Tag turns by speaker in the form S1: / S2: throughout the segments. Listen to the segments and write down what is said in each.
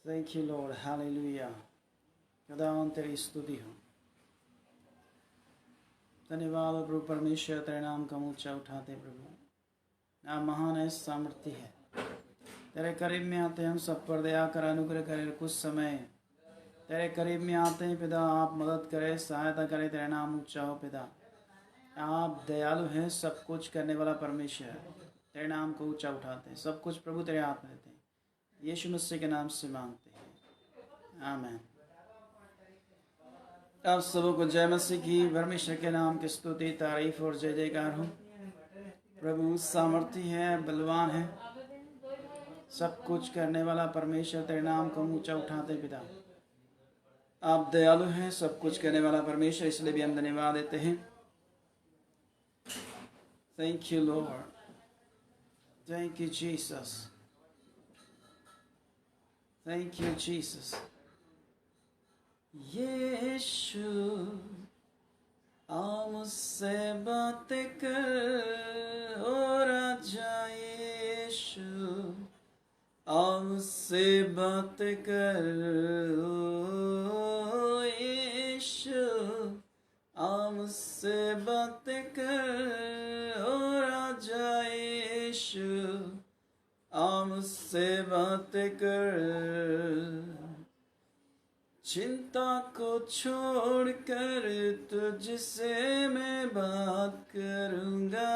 S1: Thank you, Lord. Hallelujah. खुदावन तेरी स्तुति हो। धन्यवाद प्रभु परमेश्वर, तेरे नाम का ऊंचा उठाते प्रभु। आप महान है, सामर्थ्य है। तेरे करीब में आते हैं, हम सब पर दया कर अनुग्रह करें। कुछ समय तेरे करीब में आते हैं पिता, आप मदद करें, सहायता करें। तेरा नाम ऊंचा हो पिता। आप दयालु हैं, सब कुछ करने वाला परमेश्वर। तेरे नाम को ऊंचा उठाते हैं। सब कुछ प्रभु तेरे हाथ में देते हैं। यीशु मसीह के नाम से मांगते हैं, आमीन। आप सबों को जय मसीह की। परमेश्वर के नाम की स्तुति, तारीफ और जय जयकार हो। प्रभु सामर्थ्य है, बलवान है, सब कुछ करने वाला परमेश्वर। तेरे नाम को ऊंचा उठाते पिता। आप दयालु हैं, सब कुछ करने वाला परमेश्वर, इसलिए भी हम धन्यवाद देते हैं। Thank you lord, thank you Jesus, thank you Jesus. यीशु आ मुझसे बात कर, और आजा यीशु आ मुझसे बात कर। ओ यीशु आ मुझसे बात कर, और आजा यीशु आ मुझसे बात कर। चिंता को छोड़कर तुझसे मैं बात करूँगा,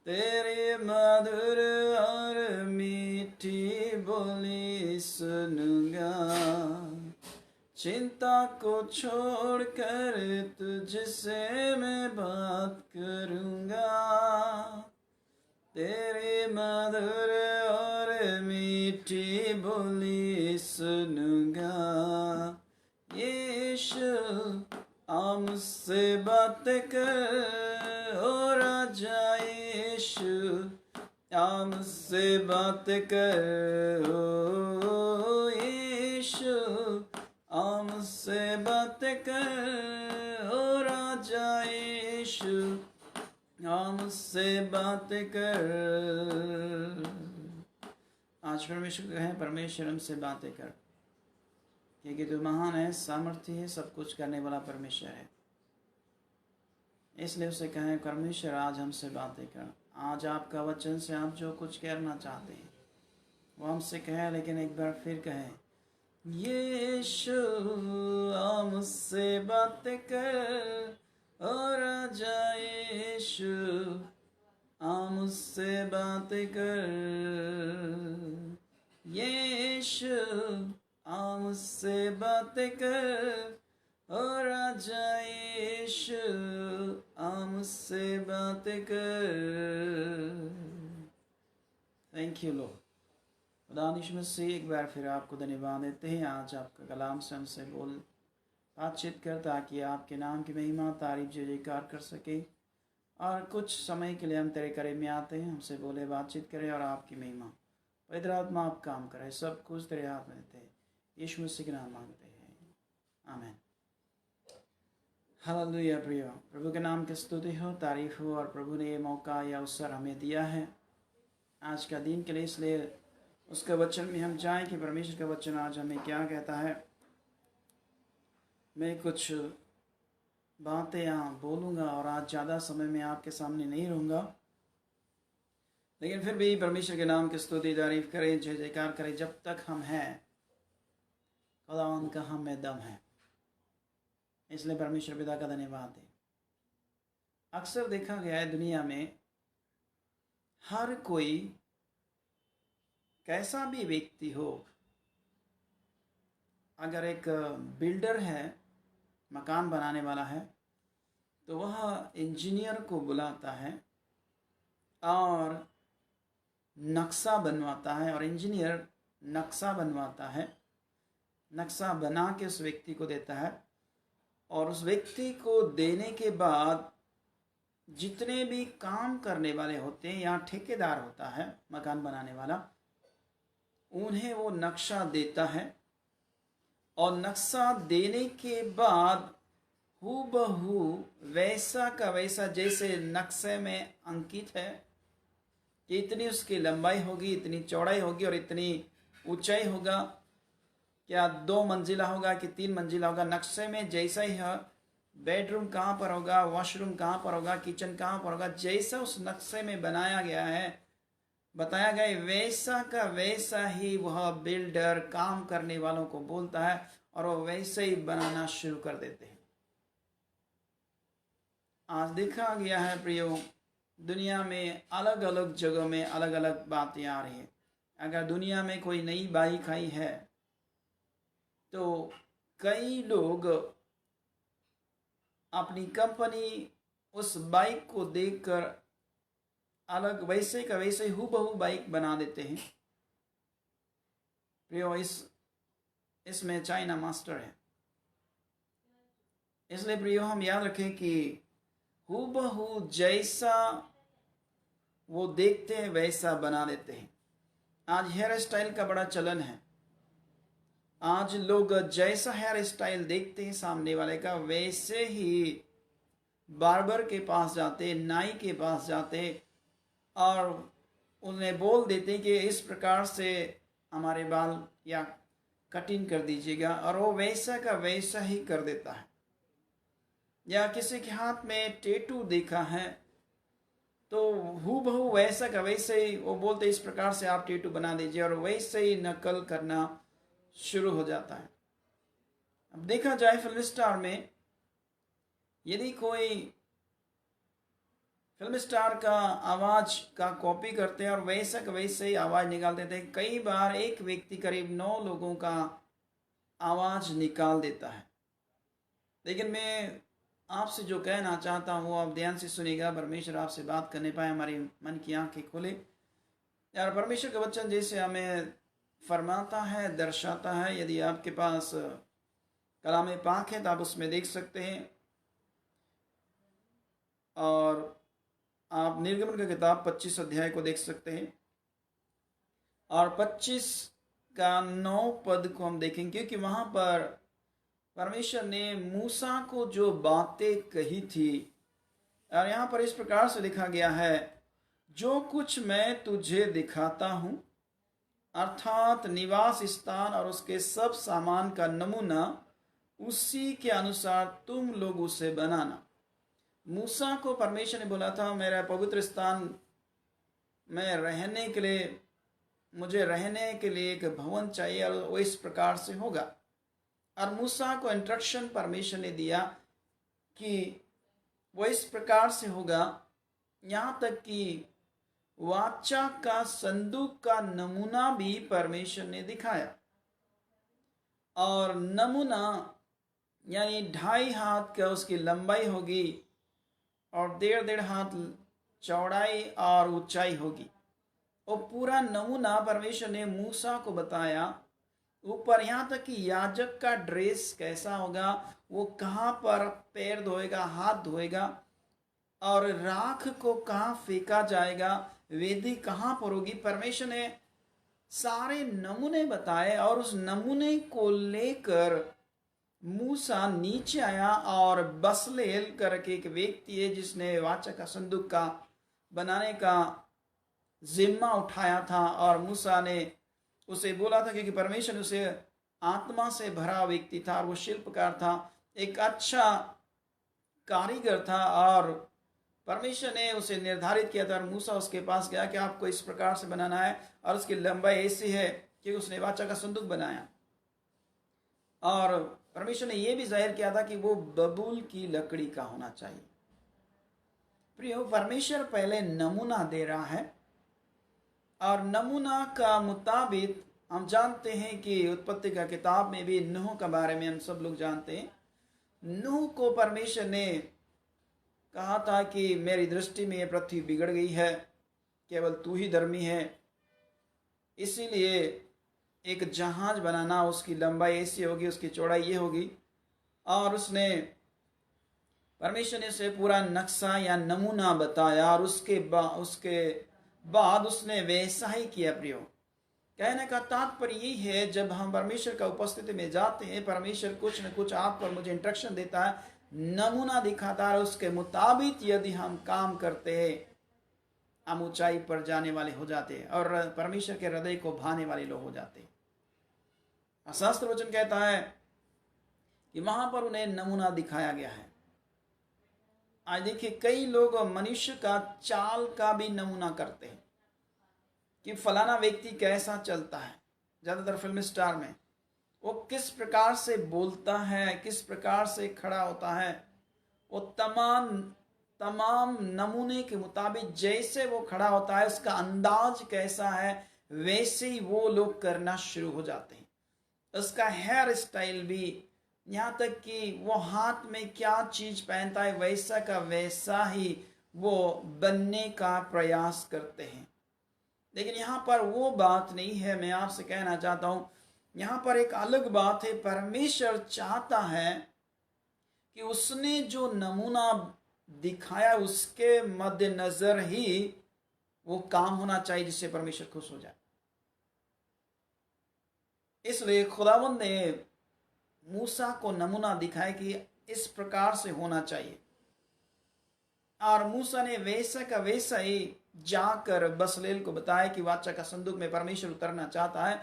S1: तेरी मधुर और मीठी बोली सुनूंगा। चिंता को छोड़कर तुझसे मैं बात करूँगा, तेरी मधुर और मीठी बोली सुनूंगा। यीशु आ मुझसे बात कर, और आजा यीशु आ मुझसे बात कर। ओ यीशु आ मुझसे बात कर, और आजा यीशु आ मुझसे बात कर। आज परमेश्वर कहें, परमेश्वर हमसे बातें कर, क्योंकि तू महान है, सामर्थ्य है, सब कुछ करने वाला परमेश्वर है। इसलिए उसे कहें, परमेश्वर आज हमसे बातें कर। आज आपका वचन से आप जो कुछ कहना चाहते हैं वो हमसे कहें, लेकिन एक बार फिर कहें, यीशु आ मुझसे बातें कर, और आजा यीशु आ मुझसे बात कर। यीशु आ मुझसे बात कर, और आजा यीशु आ मुझसे बात कर। Thank you Lord. खुदा यीशु मसीह, एक बार फिर आपको धन्यवाद देते हैं। आज आपका कलाम से हमसे बातचीत कर, ताकि आपके नाम की महिमा, तारीफ, जय जयकार कर सके। और कुछ समय के लिए हम तेरे करीब में आते हैं, हमसे बोले, बातचीत करें, और आपकी महिमा, पवित्र आत्मा आप काम करे। सब कुछ तेरे हाथ में देते हैं। यीशु मसीह के नाम मांगते हैं, आमीन। हालेलुया। प्रिय प्रभु के नाम की स्तुति हो, तारीफ हो। और प्रभु ने ये मौका या अवसर हमें दिया है आज का दिन के लिए, इसलिए उसके वचन में हम जाएं कि परमेश्वर का वचन आज हमें क्या कहता है। मैं कुछ बातें यहाँ बोलूँगा, और आज ज़्यादा समय में आपके सामने नहीं रहूँगा, लेकिन फिर भी परमेश्वर के नाम की स्तुति, तारीफ करें, जय जयकार करें। जब तक हम हैं, खुदावंद का हम में दम है। इसलिए परमेश्वर पिता का धन्यवाद है। अक्सर देखा गया है दुनिया में, हर कोई कैसा भी व्यक्ति हो, अगर एक बिल्डर है, मकान बनाने वाला है, तो वह इंजीनियर को बुलाता है और नक्शा बनवाता है। और इंजीनियर नक्शा बनवाता है, नक्शा बना के उस व्यक्ति को देता है। और उस व्यक्ति को देने के बाद जितने भी काम करने वाले होते हैं, या ठेकेदार होता है मकान बनाने वाला, उन्हें वो नक्शा देता है। और नक्शा देने के बाद हूबहू वैसा का वैसा, जैसे नक्शे में अंकित है कि इतनी उसकी लंबाई होगी, इतनी चौड़ाई होगी और इतनी ऊंचाई होगा, क्या 2 मंजिला होगा कि 3 मंजिला होगा, नक्शे में जैसा ही है, बेडरूम कहाँ पर होगा, वॉशरूम कहाँ पर होगा, किचन कहाँ पर होगा, जैसा उस नक्शे में बनाया गया है, बताया गया, वैसा का वैसा ही वह बिल्डर काम करने वालों को बोलता है और वो वैसे ही बनाना शुरू कर देते हैं। आज देखा गया है प्रियो, दुनिया में अलग अलग जगहों में अलग अलग बातें आ रही है। अगर दुनिया में कोई नई बाइक आई है तो कई लोग अपनी कंपनी उस बाइक को देखकर अलग वैसे का वैसे हूबहू बाइक बना देते हैं। प्रियो, इसमें चाइना मास्टर है। इसलिए प्रियो हम याद रखें कि हूबहू जैसा वो देखते हैं वैसा बना देते हैं। आज हेयर स्टाइल का बड़ा चलन है। आज लोग जैसा हेयर स्टाइल देखते हैं सामने वाले का, वैसे ही बार्बर के पास जाते, नाई के पास जाते और उन्हें बोल देते कि इस प्रकार से हमारे बाल या कटिंग कर दीजिएगा, और वो वैसा का वैसा ही कर देता है। या किसी के हाथ में टैटू देखा है तो हूबहू वैसा का वैसे ही वो बोलते इस प्रकार से आप टैटू बना दीजिए, और वैसे ही नकल करना शुरू हो जाता है। अब देखा जाए फिल्म स्टार में, यदि कोई फिल्म स्टार का आवाज का कॉपी करते हैं और वैसा का वैसे ही आवाज निकाल देते हैं, कई बार एक व्यक्ति करीब 9 लोगों का आवाज निकाल देता है। लेकिन मैं आपसे जो कहना चाहता हूँ आप ध्यान से सुनिएगा। परमेश्वर आपसे बात करने पाए, हमारी मन की आंखें खोले। यार, परमेश्वर का वचन जैसे हमें फरमाता है, दर्शाता है। यदि आपके पास कलाम पाक है तो आप उसमें देख सकते हैं, और आप निर्गमन का किताब 25 अध्याय को देख सकते हैं, और 25 का 9 पद को हम देखेंगे, क्योंकि वहां पर परमेश्वर ने मूसा को जो बातें कही थी, और यहाँ पर इस प्रकार से लिखा गया है, जो कुछ मैं तुझे दिखाता हूं, अर्थात निवास स्थान और उसके सब सामान का नमूना, उसी के अनुसार तुम लोग उसे बनाना। मूसा को परमेश्वर ने बोला था, मेरा पवित्र स्थान में रहने के लिए, मुझे रहने के लिए एक भवन चाहिए, और वो इस प्रकार से होगा। और मूसा को इंस्ट्रक्शन परमेश्वर ने दिया कि वो इस प्रकार से होगा। यहाँ तक कि वाचा का संदूक का नमूना भी परमेश्वर ने दिखाया, और नमूना यानी 2.5 हाथ का उसकी लंबाई होगी और 1.5 हाथ चौड़ाई और ऊंचाई होगी। और पूरा नमूना परमेश्वर ने मूसा को बताया। ऊपर यहाँ तक कि याजक का ड्रेस कैसा होगा, वो कहाँ पर पैर धोएगा, हाथ धोएगा, और राख को कहाँ फेंका जाएगा, वेदी कहाँ पर होगी। परमेश्वर ने सारे नमूने बताए, और उस नमूने को लेकर मूसा नीचे आया, और बसलेल करके एक व्यक्ति है जिसने वाचा का संदूक का बनाने का जिम्मा उठाया था, और मूसा ने उसे बोला था, क्योंकि परमेश्वर उसे आत्मा से भरा व्यक्ति था, और वो शिल्पकार था, एक अच्छा कारीगर था, और परमेश्वर ने उसे निर्धारित किया था। और मूसा उसके पास गया कि आपको इस प्रकार से बनाना है, और उसकी लंबाई ऐसी है कि उसने वाचा का संदूक बनाया। और परमेश्वर ने यह भी जाहिर किया था कि वो बबूल की लकड़ी का होना चाहिए। प्रियो, परमेश्वर पहले नमूना दे रहा है, और नमूना का मुताबिक हम जानते हैं कि उत्पत्ति का किताब में भी नूह के बारे में हम सब लोग जानते हैं। नूह को परमेश्वर ने कहा था कि मेरी दृष्टि में यह पृथ्वी बिगड़ गई है, केवल तू ही धर्मी है, इसीलिए एक जहाज बनाना, उसकी लंबाई ऐसी होगी, उसकी चौड़ाई ये होगी। और उसने परमेश्वर ने उसे पूरा नक्शा या नमूना बताया, और उसके बाद उसने वैसा ही किया। प्रियो, कहने का तात्पर्य यही है, जब हम परमेश्वर का उपस्थिति में जाते हैं, परमेश्वर कुछ न कुछ आपको और मुझे इंस्ट्रक्शन देता है, नमूना दिखाता है, उसके मुताबिक यदि हम काम करते हैं, हम ऊंचाई पर जाने वाले हो जाते हैं, और परमेश्वर के हृदय को भाने वाले लोग हो जाते हैं। शास्त्र वचन कहता है कि वहां पर उन्हें नमूना दिखाया गया है। आज देखिए कई लोग मनुष्य का चाल का भी नमूना करते हैं कि फलाना व्यक्ति कैसा चलता है। ज्यादातर फिल्म स्टार में वो किस प्रकार से बोलता है, किस प्रकार से खड़ा होता है, वो तमाम नमूने के मुताबिक जैसे वो खड़ा होता है, उसका अंदाज कैसा है, वैसे ही वो लोग करना शुरू हो जाते हैं। उसका हेयर स्टाइल भी, यहाँ तक कि वो हाथ में क्या चीज पहनता है, वैसा का वैसा ही वो बनने का प्रयास करते हैं। लेकिन यहाँ पर वो बात नहीं है। मैं आपसे कहना चाहता हूं, यहाँ पर एक अलग बात है। परमेश्वर चाहता है कि उसने जो नमूना दिखाया उसके मद्देनजर ही वो काम होना चाहिए जिससे परमेश्वर खुश हो जाए। इसलिए खुदावंद ने मूसा को नमूना दिखाया कि इस प्रकार से होना चाहिए, और मूसा ने वैसा का वैसा ही जाकर बसलेल को बताया कि वाचा का संदूक में परमेश्वर उतरना चाहता है,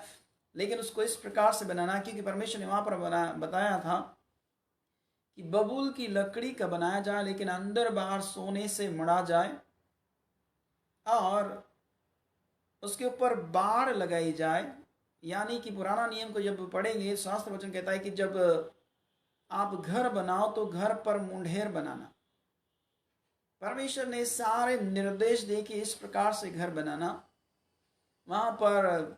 S1: लेकिन उसको इस प्रकार से बनाना, क्योंकि परमेश्वर ने वहां पर बताया था कि बबूल की लकड़ी का बनाया जाए, लेकिन अंदर बाहर सोने से मढ़ा जाए और उसके ऊपर बाड़ लगाई जाए। यानी कि पुराना नियम को जब पढ़ेंगे, शास्त्र वचन कहता है कि जब आप घर बनाओ तो घर पर मुंडेर बनाना। परमेश्वर ने सारे निर्देश दे कि इस प्रकार से घर बनाना। वहां पर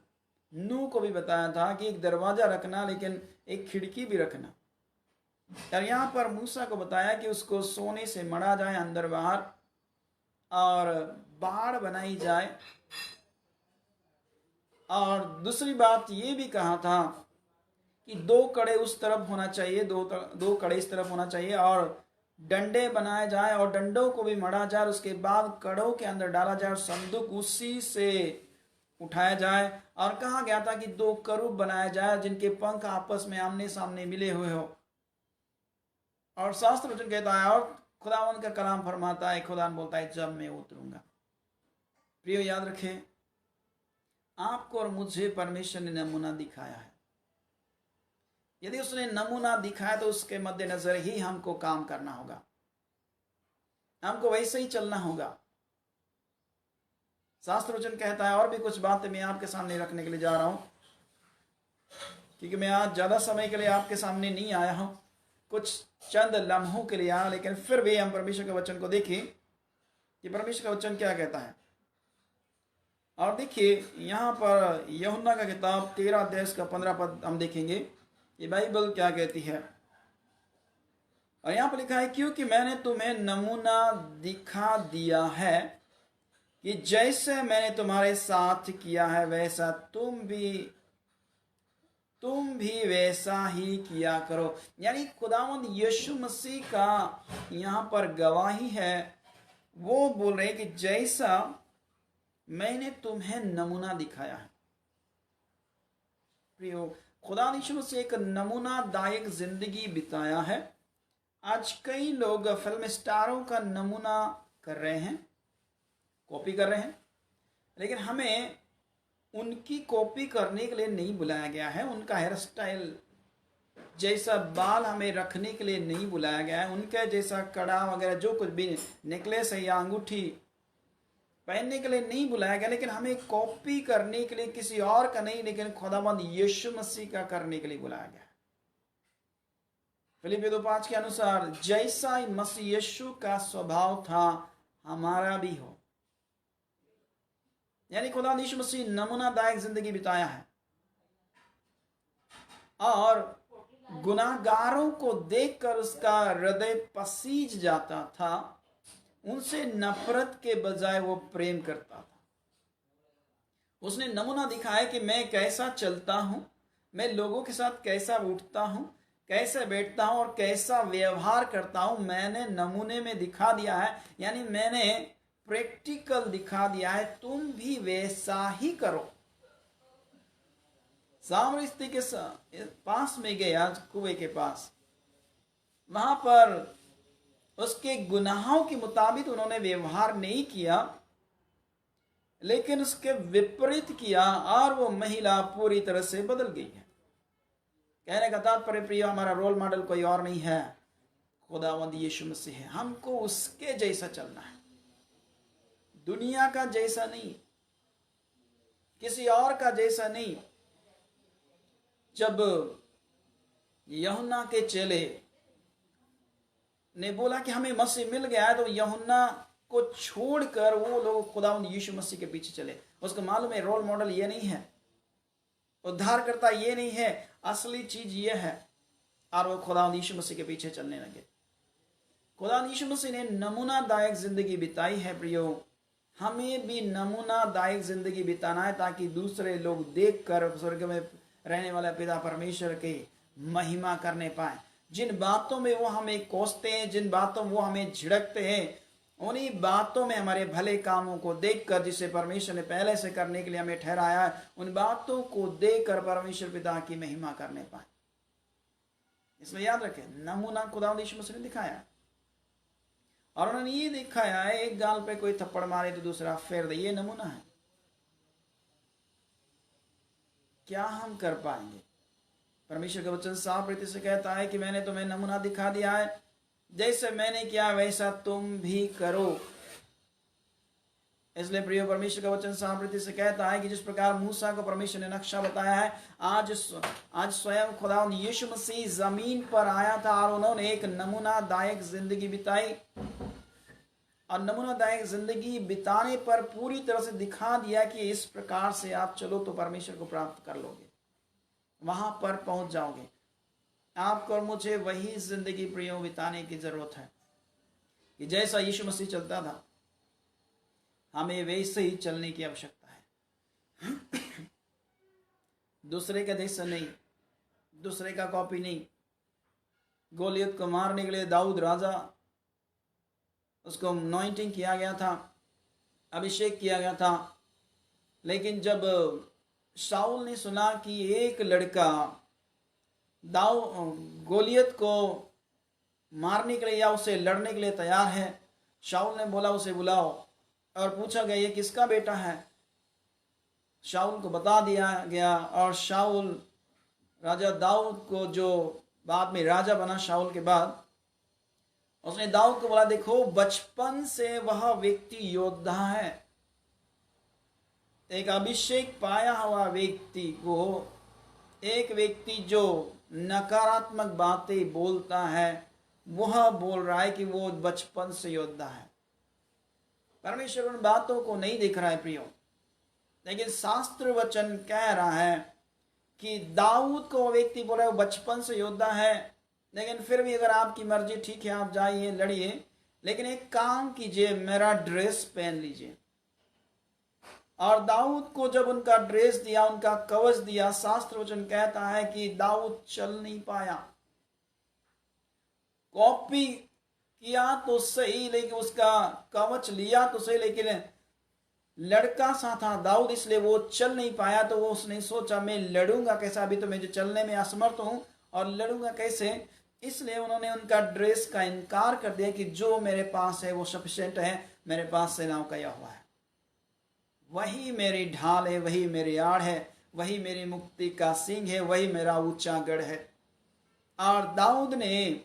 S1: नूह को भी बताया था कि एक दरवाजा रखना, लेकिन एक खिड़की भी रखना। और यहां पर मूसा को बताया कि उसको सोने से मढ़ा जाए अंदर बाहर, और बाड़ बनाई जाए। और दूसरी बात ये भी कहा था कि 2 कड़े उस तरफ होना चाहिए, दो कड़े इस तरफ होना चाहिए, और डंडे बनाए जाए और डंडों को भी मढ़ा जाए, उसके बाद कड़ों के अंदर डाला जाए और संदूक उसी से उठाया जाए। और कहा गया था कि 2 करूब बनाया जाए जिनके पंख आपस में आमने सामने मिले हुए हो। और शास्त्र वचन कहता है, और खुदावन का कलाम फरमाता है, खुदावन बोलता है जब मैं उतरूंगा। प्रियो याद रखें, आपको और मुझे परमेश्वर ने नमूना दिखाया है। यदि उसने नमूना दिखाया तो उसके मद्देनजर ही हमको काम करना होगा, हमको वैसे ही चलना होगा। शास्त्र वचन कहता है, और भी कुछ बातें मैं आपके सामने रखने के लिए जा रहा हूं, क्योंकि मैं आज ज्यादा समय के लिए आपके सामने नहीं आया हूं, कुछ चंद लम्हों के लिए आया, लेकिन फिर भी हम परमेश्वर के वचन को देखें कि परमेश्वर का वचन क्या कहता है। और देखिए यहां पर यूहन्ना का किताब 13 अध्याय का 15 पद हम देखेंगे, ये बाइबल क्या कहती है। और यहां पर लिखा है, क्योंकि मैंने तुम्हें नमूना दिखा दिया है कि जैसे मैंने तुम्हारे साथ किया है वैसा तुम भी वैसा ही किया करो। यानी खुदावंद यीशु मसीह का यहां पर गवाही है। वो बोल रहे कि जैसा मैंने तुम्हें नमूना दिखाया है। प्रियो, खुदा यीशु मसीह एक नमूनादायक जिंदगी बिताया है। आज कई लोग फिल्म स्टारों का नमूना कर रहे हैं, कॉपी कर रहे हैं, लेकिन हमें उनकी कॉपी करने के लिए नहीं बुलाया गया है। उनका हेयर स्टाइल जैसा बाल हमें रखने के लिए नहीं बुलाया गया है। उनके जैसा कड़ा वगैरह जो कुछ भी नेकलेस है या अंगूठी पहनने के लिए नहीं बुलाया गया, लेकिन हमें कॉपी करने के लिए किसी और का नहीं, लेकिन खुदावंद यीशु मसीह का करने के लिए बुलाया गया। फिलिप्पियों 2:5 के अनुसार जैसा मसीह यीशु का स्वभाव था हमारा भी हो। यानी खुदा यीशु मसीह नमूनादायक जिंदगी बिताया है, और गुनाहगारों को देखकर उसका हृदय पसीज जाता था। उनसे नफरत के बजाय वो प्रेम करता था। उसने नमूना दिखाया कि मैं कैसा चलता हूं, मैं लोगों के साथ कैसा उठता हूं, कैसे बैठता हूं और कैसा व्यवहार करता हूं। मैंने नमूने में दिखा दिया है, यानी मैंने प्रैक्टिकल दिखा दिया है। तुम भी वैसा ही करो। सामरी स्त्री के पास में गया, कुएं के पास, वहां पर उसके गुनाहों के मुताबिक उन्होंने व्यवहार नहीं किया, लेकिन उसके विपरीत किया, और वो महिला पूरी तरह से बदल गई है। कहने का तात्पर्य प्रिय, हमारा रोल मॉडल कोई और नहीं है, खुदावंद यीशु मसीह है। हमको उसके जैसा चलना है, दुनिया का जैसा नहीं, किसी और का जैसा नहीं। जब यूहन्ना के चेले ने बोला कि हमें मसीह मिल गया है, तो यूहन्ना को छोड़कर वो लोग खुदावंद यीशु मसीह के पीछे चले। उसको मालूम है रोल मॉडल ये नहीं है, उद्धारकर्ता ये नहीं है, असली चीज ये है। और वो खुदावंद यीशु मसीह के पीछे चलने लगे। खुदावंद यीशु मसीह ने नमूनादायक जिंदगी बिताई है प्रियो। हमें भी नमूनादायक जिंदगी बिताना है, ताकि दूसरे लोग देखकर स्वर्ग में रहने वाला पिता परमेश्वर की महिमा करने पाए। जिन बातों में वो हमें कोसते हैं, जिन बातों में वो हमें झिड़कते हैं, उन्हीं बातों में हमारे भले कामों को देखकर, जिसे परमेश्वर ने पहले से करने के लिए हमें ठहराया है, उन बातों को देखकर परमेश्वर पिता की महिमा करने पाए। इसलिए याद रखें, नमूना खुदावंद यीशु मसीह ने दिखाया, और उन्होंने ये दिखाया है, एक गाल पे कोई थप्पड़ मारे तो दूसरा फेर दे, ये नमूना है। क्या हम कर पाएंगे? परमेश्वर का वचन साफ रीति से कहता है कि मैंने तुम्हें नमूना दिखा दिया है, जैसे मैंने किया वैसा तुम भी करो। इसलिए प्रिय, परमेश्वर का वचन साफ रीति से कहता है कि जिस प्रकार मूसा को परमेश्वर ने नक्शा बताया है, आज स्वयं खुदावंद यीशु मसीह जमीन पर आया था और उन्होंने एक नमूनादायक जिंदगी बिताई, और नमूनादायक जिंदगी बिताने पर पूरी तरह से दिखा दिया कि इस प्रकार से आप चलो तो परमेश्वर को प्राप्त कर लोगे, वहां पर पहुंच जाओगे। आपको और मुझे वही जिंदगी प्रियो बिताने की जरूरत है कि जैसा यीशु मसीह चलता था, हमें वैसे ही चलने की आवश्यकता है। दूसरे का जैसा नहीं, दूसरे का कॉपी नहीं। गोलियत को मारने के लिए दाऊद राजा, उसको अनॉइंटिंग किया गया था, अभिषेक किया गया था, लेकिन जब शाऊल ने सुना कि एक लड़का गोलियत को मारने के लिए या उसे लड़ने के लिए तैयार है, शाऊल ने बोला उसे बुलाओ, और पूछा गया ये किसका बेटा है। शाऊल को बता दिया गया, और शाऊल राजा दाऊद को, जो बाद में राजा बना शाऊल के बाद, उसने दाऊद को बोला देखो बचपन से वह व्यक्ति योद्धा है, एक अभिषेक पाया हुआ व्यक्ति को, एक व्यक्ति जो नकारात्मक बातें बोलता है, वह बोल रहा है कि वो बचपन से योद्धा है। परमेश्वर उन बातों को नहीं देख रहा है प्रियो, लेकिन शास्त्र वचन कह रहा है कि दाऊद को वो व्यक्ति बोल रहा है वो बचपन से योद्धा है, लेकिन फिर भी अगर आपकी मर्जी, ठीक है आप जाइए लड़िए, लेकिन एक काम कीजिए, मेरा ड्रेस पहन लीजिए। और दाऊद को जब उनका ड्रेस दिया, उनका कवच दिया, शास्त्र वचन कहता है कि दाऊद चल नहीं पाया। कॉपी किया तो सही, लेकिन उसका कवच लिया तो सही, लेकिन लड़का सा था दाऊद, इसलिए वो चल नहीं पाया। तो वो उसने सोचा मैं लड़ूंगा कैसा, अभी तो मैं जो चलने में असमर्थ हूं और लड़ूंगा कैसे। इसलिए उन्होंने उनका ड्रेस का इनकार कर दिया कि जो मेरे पास है वो सफिशिएंट है, मेरे पास सेनाओं का यहोवा है, वही मेरी ढाल है, वही मेरी आड़ है, वही मेरी मुक्ति का सिंह है, वही मेरा ऊंचा गढ़ है। और दाऊद ने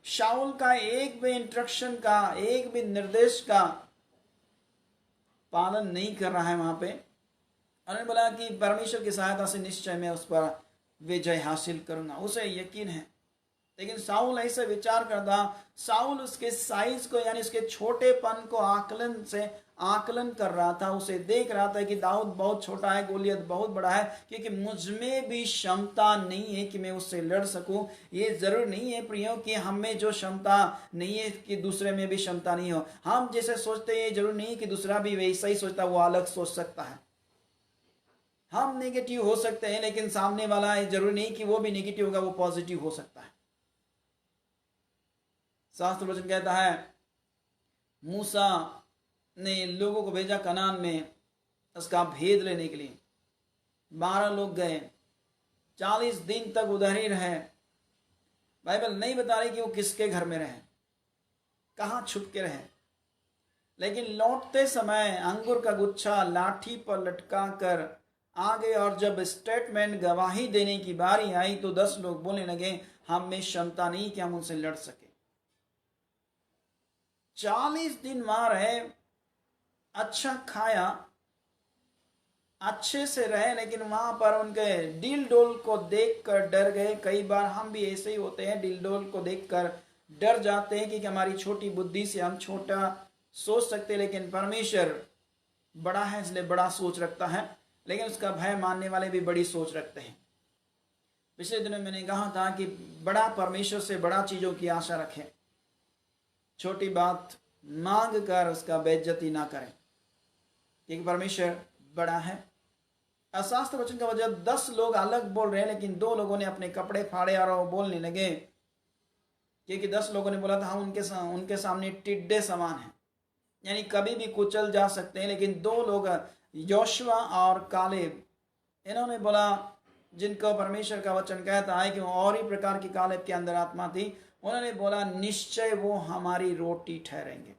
S1: शाऊल का एक भी इंस्ट्रक्शन का, एक भी निर्देश का पालन नहीं कर रहा है वहां पे। उन्होंने बोला कि परमेश्वर की सहायता से निश्चय मैं उस पर विजय हासिल करूंगा, उसे यकीन है। लेकिन शाऊल ऐसे विचार करता, शाऊल उसके साइज को यानी उसके छोटेपन को आकलन कर रहा था, उसे देख रहा था कि दाऊद बहुत छोटा है, गोलियत बहुत बड़ा है, क्योंकि मुझमें भी क्षमता नहीं है कि मैं उससे लड़ सकूं। ये जरूर नहीं है प्रियो कि हमें जो क्षमता नहीं है कि दूसरे में भी क्षमता नहीं हो। हम जैसे सोचते हैं जरूर नहीं कि दूसरा भी वैसा ही सोचता, वो अलग सोच सकता है। हम नेगेटिव हो सकते हैं, लेकिन सामने वाला है जरूरी नहीं कि वो भी नेगेटिव होगा, वो पॉजिटिव हो सकता है। शास्त्र वचन कहता है मूसा ने लोगों को भेजा कनान में उसका भेद लेने के लिए। 12 लोग गए, 40 दिन तक उधर ही रहे। बाइबल नहीं बता रही कि वो किसके घर में रहे, कहां छुप के रहे, लेकिन लौटते समय अंगूर का गुच्छा लाठी पर लटका कर आ गए और जब स्टेटमेंट गवाही देने की बारी आई तो 10 लोग बोलने लगे हम में क्षमता नहीं कि हम उनसे लड़ सके। 40 दिन वहां रहे, अच्छा खाया, अच्छे से रहे, लेकिन वहां पर उनके डील डोल को देखकर डर गए। कई बार हम भी ऐसे ही होते हैं, डील डोल को देखकर डर जाते हैं कि हमारी छोटी बुद्धि से हम छोटा सोच सकते हैं, लेकिन परमेश्वर बड़ा है इसलिए बड़ा सोच रखता है, लेकिन उसका भय मानने वाले भी बड़ी सोच रखते हैं। पिछले दिनों मैंने कहा था कि बड़ा परमेश्वर से बड़ा चीजों की आशा रखें, छोटी बात मांग कर उसका बेइज्जती ना करें, क्योंकि परमेश्वर बड़ा है। अशास्त्र वचन का वजह 10 लोग अलग बोल रहे हैं, लेकिन 2 लोगों ने अपने कपड़े फाड़े और वो बोलने लगे, क्योंकि 10 लोगों ने बोला था हम उनके सामने टिड्डे समान हैं, यानी कभी भी कुचल जा सकते हैं। लेकिन 2 लोग योशुआ और कालेब, इन्होंने बोला, जिनको परमेश्वर का वचन कहता है कि वो और ही प्रकार की कालेब के अंदर आत्मा थी, उन्होंने बोला निश्चय वो हमारी रोटी ठहरेंगे।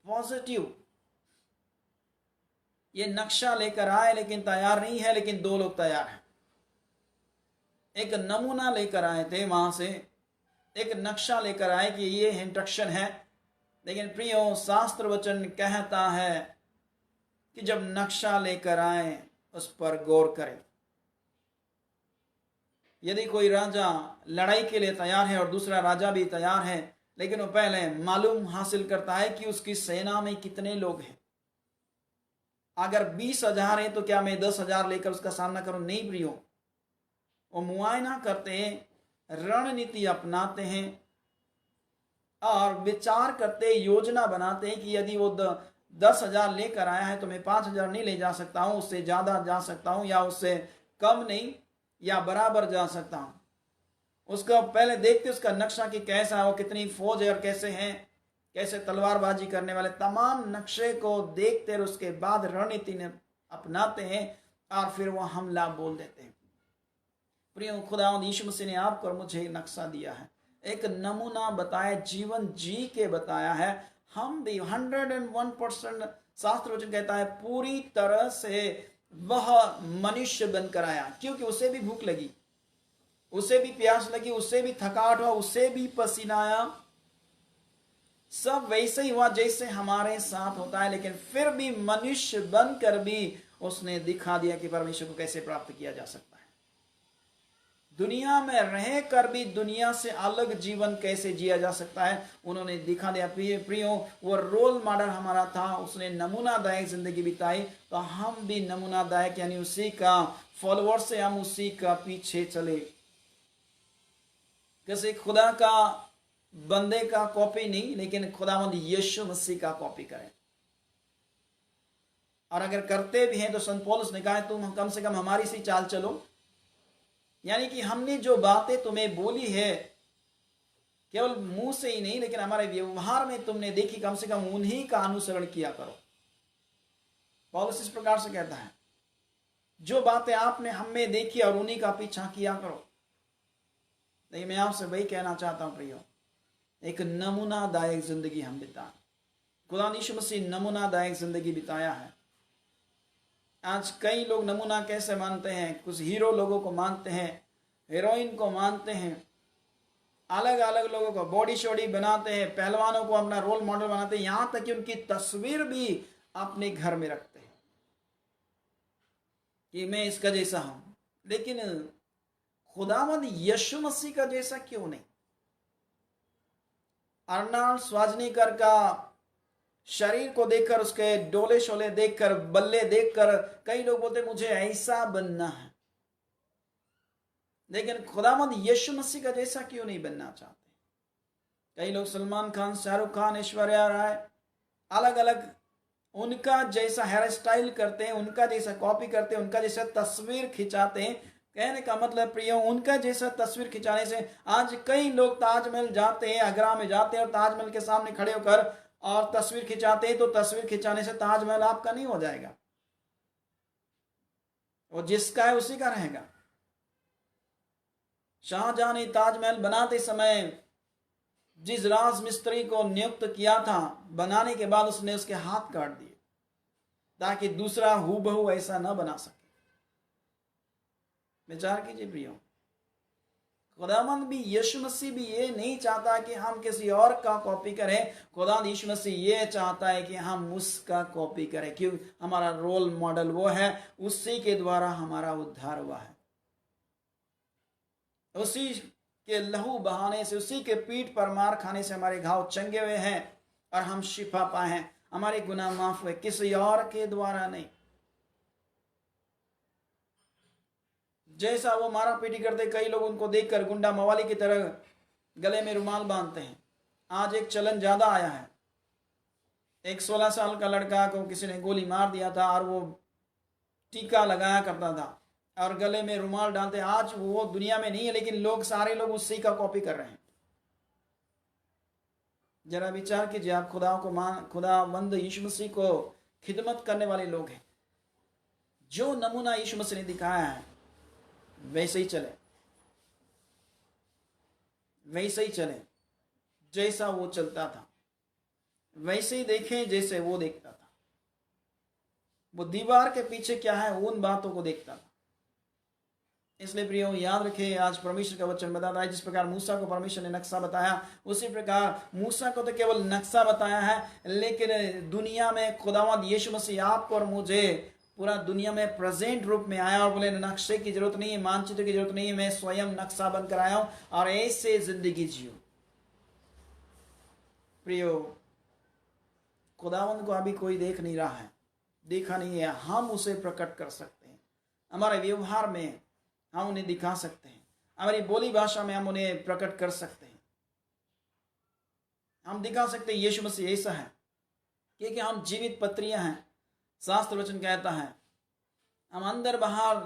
S1: पॉजिटिव, ये नक्शा लेकर आए लेकिन तैयार नहीं है, लेकिन 2 लोग तैयार हैं। एक नमूना लेकर आए थे वहां से, एक नक्शा लेकर आए कि ये इंस्ट्रक्शन है, लेकिन प्रियो शास्त्र वचन कहता है कि जब नक्शा लेकर आए उस पर गौर करें। यदि कोई राजा लड़ाई के लिए तैयार है और दूसरा राजा भी तैयार है, लेकिन वो पहले मालूम हासिल करता है कि उसकी सेना में कितने लोग हैं। अगर 20,000 है तो क्या मैं 10,000 लेकर उसका सामना करूं? नहीं प्रियो, वो मुआयना करते हैं, रणनीति अपनाते हैं और विचार करते, योजना बनाते हैं कि यदि वो 10,000 लेकर आया है तो मैं 5,000 नहीं ले जा सकता हूं, उससे ज्यादा जा सकता हूं, या उससे कम नहीं, या बराबर जा सकता हूं। उसका पहले देखते उसका नक्शा कि कैसा है, वो कितनी फौज है और कैसे हैं, कैसे तलवारबाजी करने वाले, तमाम नक्शे को देखते उसके बाद रणनीति ने अपनाते हैं और फिर वो हमला बोल देते हैं। प्रिय खुदावंद यीशु मसीह ने आपको और मुझे नक्शा दिया है, एक नमूना बताया, जीवन जी के बताया है। हम भी 101% शास्त्र वचन कहता है पूरी तरह से वह मनुष्य बनकर आया, क्योंकि उसे भी भूख लगी, उसे भी प्यास लगी, उसे भी थकावट हुआ, उसे भी पसीना आया, सब वैसे ही हुआ जैसे हमारे साथ होता है। लेकिन फिर भी मनुष्य बनकर भी उसने दिखा दिया कि परमेश्वर को कैसे प्राप्त किया जा सकता है, दुनिया में रहकर भी दुनिया से अलग जीवन कैसे जिया जा सकता है, उन्होंने दिखा दिया। प्रियो वो रोल मॉडल हमारा था, उसने नमूनादायक जिंदगी बिताई, तो हम भी नमूनादायक यानी उसी का फॉलोअर से हम उसी का पीछे चले। किसी खुदा का बंदे का कॉपी नहीं, लेकिन खुदावंद यीशु मसीह का कॉपी करें। और अगर करते भी हैं तो संत पौलुस ने कहा तुम कम से कम हमारी सी चाल चलो, यानी कि हमने जो बातें तुम्हें बोली है केवल मुंह से ही नहीं, लेकिन हमारे व्यवहार में तुमने देखी, कम से कम उन्हीं का अनुसरण किया करो। पौलुस इस प्रकार से कहता है जो बातें आपने हमें देखी और उन्हीं का पीछा किया करो। नहीं, मैं आपसे वही कहना चाहता हूं प्रियो, एक नमूनादायक जिंदगी हम बिताएं। खुदा यीशु मसीह नमूनादायक जिंदगी बिताया है। आज कई लोग नमूना कैसे मानते हैं, कुछ हीरो लोगों को मानते हैं, हीरोइन को मानते हैं, अलग अलग लोगों को बॉडी शॉडी बनाते हैं, पहलवानों को अपना रोल मॉडल बनाते हैं, यहां तक कि उनकी तस्वीर भी अपने घर में रखते हैं कि मैं इसका जैसा हूं। लेकिन खुदावंद यीशु मसीह का जैसा क्यों नहीं? अर्नल्ड श्वार्ज़नेगर का शरीर को देखकर, उसके डोले शोले देखकर, बल्ले देखकर कई लोग बोलते मुझे ऐसा बनना है, लेकिन खुदावंद यीशु मसीह का जैसा क्यों नहीं बनना चाहते? कई लोग सलमान खान, शाहरुख खान, ऐश्वर्या राय, अलग अलग उनका जैसा हेयर स्टाइल करते हैं, उनका जैसा कॉपी करते हैं, उनका जैसा तस्वीर खिंचाते हैं। कहने का मतलब प्रियो, उनका जैसा तस्वीर खिंचाने से आज कई लोग ताजमहल जाते हैं, आगरा में जाते हैं और ताजमहल के सामने खड़े होकर और तस्वीर खिंचाते हैं, तो तस्वीर खिंचाने से ताजमहल आपका नहीं हो जाएगा, वो जिसका है उसी का रहेगा। शाहजहां ने ताजमहल बनाते समय जिस राज मिस्त्री को नियुक्त किया था, बनाने के बाद उसने उसके हाथ काट दिए ताकि दूसरा हूबहू ऐसा न बना सके। विचार कीजिए प्रियो, खुदावंद भी यीशु मसीह भी ये नहीं चाहता कि हम किसी और का कॉपी करें। खुदावंद यीशु मसीह ये चाहता है कि हम उसका कॉपी करें, क्यों? हमारा रोल मॉडल वो है, उसी के द्वारा हमारा उद्धार हुआ है, उसी के लहू बहाने से, उसी के पीठ पर मार खाने से हमारे घाव चंगे हुए हैं और हम शिफा पाए हैं, हमारे गुनाह माफ हुए, किसी और के द्वारा नहीं। जैसा वो मारा पीटी करते, कई लोग उनको देखकर गुंडा मवाली की तरह गले में रुमाल बांधते हैं। आज एक चलन ज्यादा आया है। एक 16 साल का लड़का को किसी ने गोली मार दिया था और वो टीका लगाया करता था और गले में रुमाल डालते। आज वो दुनिया में नहीं है, लेकिन लोग, सारे लोग उसी का कॉपी कर रहे हैं। जरा विचार कीजिए, आप खुदावंद यीशु मसीह को खिदमत करने वाले लोग हैं। जो नमूना यीशु मसीह ने दिखाया है वैसे ही चले, वैसे ही चले, जैसा वो चलता था वैसे ही देखें जैसे वो देखता था। वो दीवार के पीछे क्या है उन बातों को देखता था। इसलिए प्रियो, याद रखें, आज परमेश्वर का वचन बताता है, जिस प्रकार मूसा को परमेश्वर ने नक्शा बताया, उसी प्रकार मूसा को तो केवल नक्शा बताया है, लेकिन दुनिया में खुदावंद यीशु मसीह आपको और मुझे पूरा दुनिया में प्रेजेंट रूप में आया और बोले नक्शे की जरूरत नहीं है, मानचित्र की जरूरत नहीं है, मैं स्वयं नक्शा बनकर आया हूं और ऐसे जिंदगी जियो। प्रियो, खुदावंद को अभी कोई देख नहीं रहा है, देखा नहीं है, हम उसे प्रकट कर सकते हैं। हमारे व्यवहार में हम उन्हें दिखा सकते हैं, हमारी बोली भाषा में हम उन्हें प्रकट कर सकते हैं। हम दिखा सकते हैं यीशु मसीह ऐसा है, क्योंकि हम जीवित पत्रियां हैं। शास्त्र वचन कहता है हम अंदर बाहर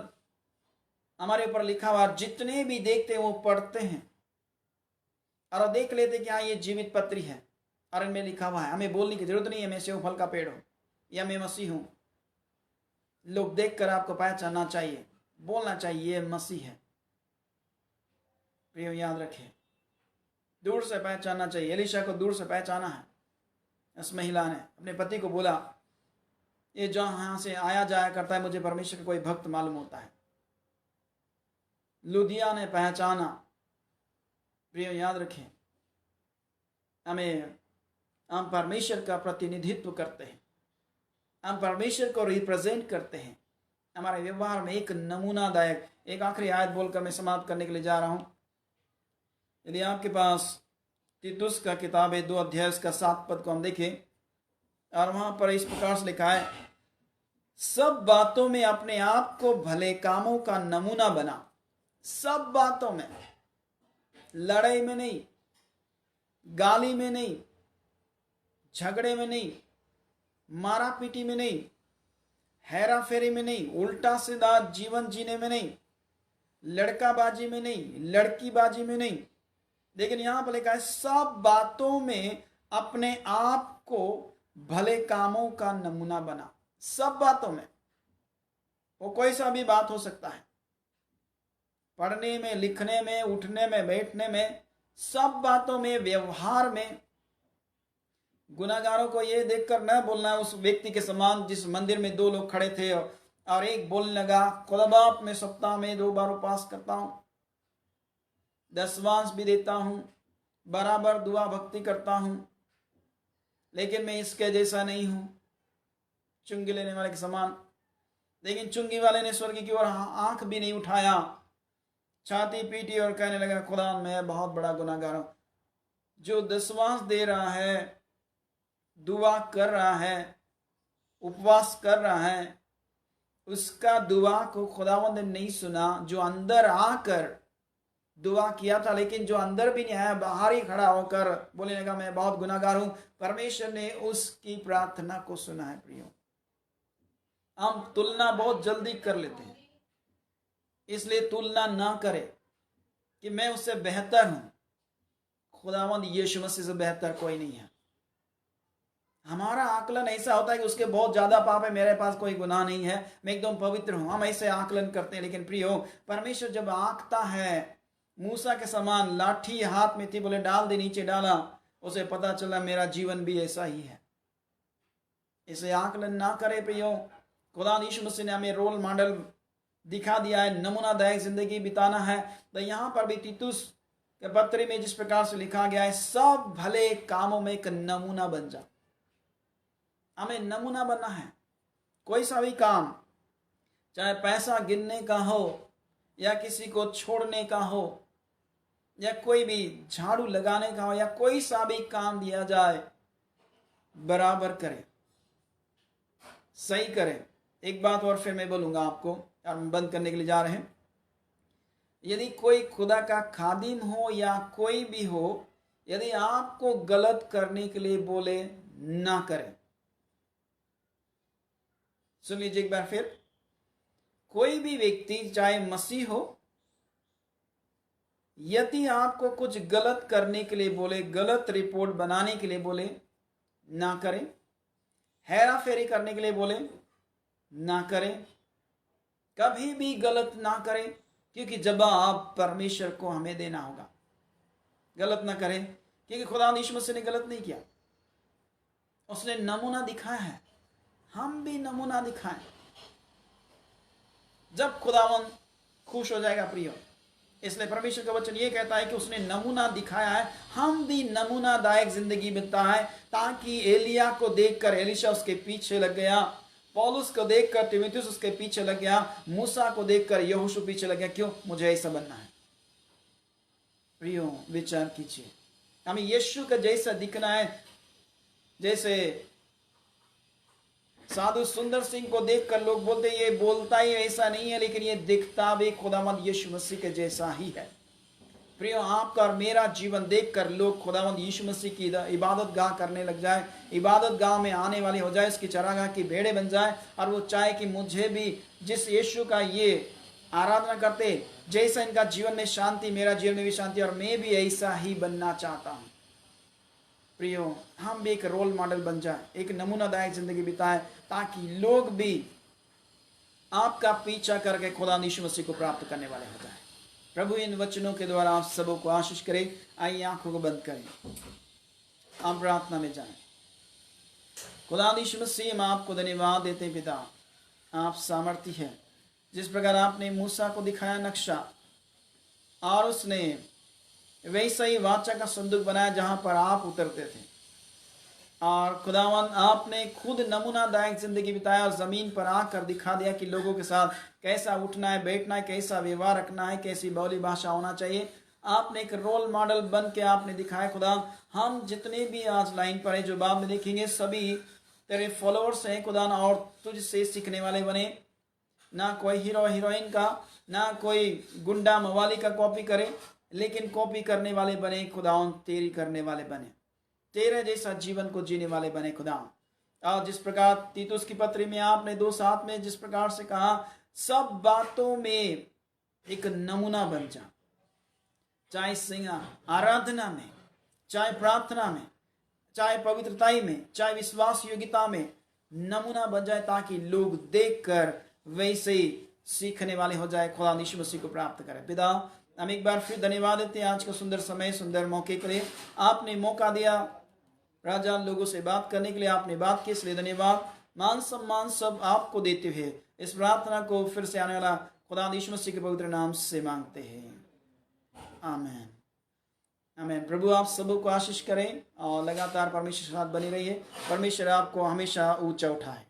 S1: हमारे ऊपर लिखा हुआ जितने भी देखते हैं वो पढ़ते हैं और देख लेते कि हाँ ये जीवित पत्री है और इनमें लिखा हुआ है। हमें बोलने की जरूरत नहीं है मैं सेव फल का पेड़ हूं या मैं मसीह हूं। लोग देखकर आपको पहचानना चाहिए, बोलना चाहिए ये मसीह है। प्रियो, याद रखें, दूर से पहचानना चाहिए। एलीशा को दूर से पहचाना है। उस महिला ने अपने पति को बोला, ये जहां से आया जाया करता है मुझे परमेश्वर का कोई भक्त मालूम होता है। लुदिया ने पहचाना। प्रियो, याद रखें, हम परमेश्वर का प्रतिनिधित्व करते हैं, हम परमेश्वर को रिप्रेजेंट करते हैं हमारे व्यवहार में। एक नमूनादायक, एक आखिरी आयत बोलकर मैं समाप्त करने के लिए जा रहा हूं। यदि आपके पास तीतुस का किताब है 2 अध्याय का 7 पद को हम देखें और वहां पर इस प्रकार से लिखा है, सब बातों में अपने आप को भले कामों का नमूना बना। सब बातों में, लड़ाई में नहीं, गाली में नहीं, झगड़े में नहीं, मारा पीटी में नहीं, हेरा फेरी में नहीं, उल्टा सीधा जीवन जीने में नहीं, लड़काबाजी में नहीं, लड़कीबाजी में नहीं, लेकिन यहां पर लिखा है सब बातों में अपने आप को भले कामों का नमूना बना। सब बातों में, वो कोई सा भी बात हो सकता है, पढ़ने में, लिखने में, उठने में, बैठने में, सब बातों में, व्यवहार में। गुनाहगारों को ये देखकर न बोलना उस व्यक्ति के समान जिस मंदिर में 2 लोग खड़े थे और एक बोलने लगा, खुदा बाप मैं सप्ताह में 2 बार उपवास करता हूं, 10वांश भी देता हूं, बराबर दुआ भक्ति करता हूं, लेकिन मैं इसके जैसा नहीं हूं, चुंगी लेने वाले के समान। लेकिन चुंगी वाले ने स्वर्ग की ओर आंख भी नहीं उठाया, छाती पीटी और कहने लगा, खुदा मैं बहुत बड़ा गुनाहगार हूं। जो 10वांश दे रहा है, दुआ कर रहा है, उपवास कर रहा है, उसका दुआ को खुदावंद ने नहीं सुना। जो अंदर आकर दुआ किया था, लेकिन जो अंदर भी नहीं आया, बाहर ही खड़ा होकर बोलने लगा मैं बहुत गुनाहगार हूं, परमेश्वर ने उसकी प्रार्थना को सुना है। प्रियो, हम तुलना बहुत जल्दी कर लेते हैं, इसलिए तुलना ना करें कि मैं उससे बेहतर हूं। खुदावंद यीशु मसीह से बेहतर कोई नहीं है। हमारा आकलन ऐसा होता है कि उसके बहुत ज्यादा पाप है, मेरे पास कोई गुनाह नहीं है, मैं एकदम पवित्र हूं। हम ऐसे आकलन करते हैं, लेकिन प्रियो, परमेश्वर जब आंकता है, मूसा के समान लाठी हाथ में थी, बोले डाल दे, नीचे डाला, उसे पता चला मेरा जीवन भी ऐसा ही है। इसे आकलन ना करे प्रियो। खुदा यीशु मसीह ने हमें रोल मॉडल दिखा दिया है, नमूनादायक जिंदगी बिताना है। तो यहाँ पर भी तीतुस के पत्र में जिस प्रकार से लिखा गया है, सब भले कामों में एक नमूना बन जा। हमें नमूना बनना है। कोई सा भी काम, चाहे पैसा गिनने का हो या किसी को छोड़ने का हो या कोई भी झाड़ू लगाने का हो या कोई सा भी काम दिया जाए, बराबर करें, सही करें। एक बात और फिर मैं बोलूंगा आपको, और हम बंद करने के लिए जा रहे हैं। यदि कोई खुदा का खादिम हो या कोई भी हो, यदि आपको गलत करने के लिए बोले, ना करें। सुन लीजिए एक बार फिर, कोई भी व्यक्ति चाहे मसीह हो, यदि आपको कुछ गलत करने के लिए बोले, गलत रिपोर्ट बनाने के लिए बोले, ना करें। हेरा फेरी करने के लिए बोले, ना करें। कभी भी गलत ना करें, क्योंकि जवाब परमेश्वर को हमें देना होगा। गलत ना करें, क्योंकि खुदा यीशु मसीह ने गलत नहीं किया, उसने नमूना दिखाया है। हम भी नमूना दिखाएं। जब खुदावन खुश हो जाएगा प्रियो, इसलिए परमेश्वर का वचन ये कहता है कि उसने नमूना दिखाया है। हम भी नमूनादायक जिंदगी बिताएं, ताकि एलिया को देखकर एलिशा उसके पीछे लग गया, पौलुस को देखकर तीमुथियुस उसके पीछे लग गया, मूसा को देखकर यहोशू पीछे लग गया। क्यों? मुझे ऐसा बनना है। प्रियो, विचार कीजिए, हमें यीशु का जैसा दिखना है। जैसे साधु सुंदर सिंह को देखकर लोग बोलते ये बोलता ही ऐसा नहीं है, लेकिन ये दिखता भी खुदावंद यीशु मसीह के जैसा ही है। प्रियो, आपका और मेरा जीवन देखकर लोग खुदावंद यीशु मसीह की इबादत गाह करने लग जाए, इबादत गाह में आने वाले हो जाए, उसकी चरागाह की भेड़े बन जाए, और वो चाहे कि मुझे भी जिस यीशु का ये आराधना करते, जैसा इनका जीवन में शांति, मेरा जीवन में भी शांति, और मैं भी ऐसा ही बनना चाहता हूँ। प्रियो, हम भी एक रोल मॉडल बन जाए, एक नमूनादायक जिंदगी बिताएं, ताकि लोग भी आपका पीछा करके खुदा यीशु मसीह को प्राप्त करने वाले हो जाए। प्रभु इन वचनों के द्वारा आप सबों को आशीष करे। आइए आंखों को बंद करें, आप प्रार्थना में जाएं। खुदा यीशु मसीह, हम आपको धन्यवाद देते पिता, आप सामर्थी हैं। जिस प्रकार आपने मूसा को दिखाया नक्शा, और उसने वैसा ही वाचा का संदूक बनाया जहां पर आप उतरते थे, और खुदावन आपने खुद नमूनादायक जिंदगी बिताया और जमीन पर आकर दिखा दिया कि लोगों के साथ कैसा उठना है, बैठना है, कैसा व्यवहार रखना है, कैसी बोली भाषा होना चाहिए। आपने एक रोल मॉडल बन के आपने दिखाया। खुदा, हम जितने भी आज लाइन पर है, जो बाद में देखेंगे, सभी तेरे फॉलोअर्स हैं खुदा, और तुझसे सीखने वाले बने। ना कोई हीरो हीरोइन का, ना कोई गुंडा मवाली का कॉपी करे, लेकिन कॉपी करने वाले बने खुदावन, तेरी करने वाले बने, तेरे जैसा जीवन को जीने वाले बने खुदा। और जिस प्रकार तीतुस की पत्री में आपने 2:7 में जिस प्रकार से कहा, सब बातों में एक नमूना बन जा, चाहे सिंगा आराधना में, चाहे प्रार्थना में, चाहे पवित्रताई में, चाहे विश्वास योग्यता में नमूना बन जाए, ताकि लोग देखकर वैसे ही सीखने वाले हो जाए, खुदा यीशु मसीह को प्राप्त करें। पिता, हम एक बार फिर धन्यवाद देते हैं आज का सुंदर समय, सुंदर मौके के लिए। आपने मौका दिया राजा लोगों से बात करने के लिए, आपने बात की, इसलिए धन्यवाद। मान सम्मान सब आपको देते हुए इस प्रार्थना को फिर से आने वाला खुदा यीशु मसीह के पवित्र नाम से मांगते हैं, आमीन, आमीन। प्रभु आप सबों को आशीष करें और लगातार परमेश्वर के साथ बनी रहिए। परमेश्वर आपको हमेशा ऊंचा उठाए।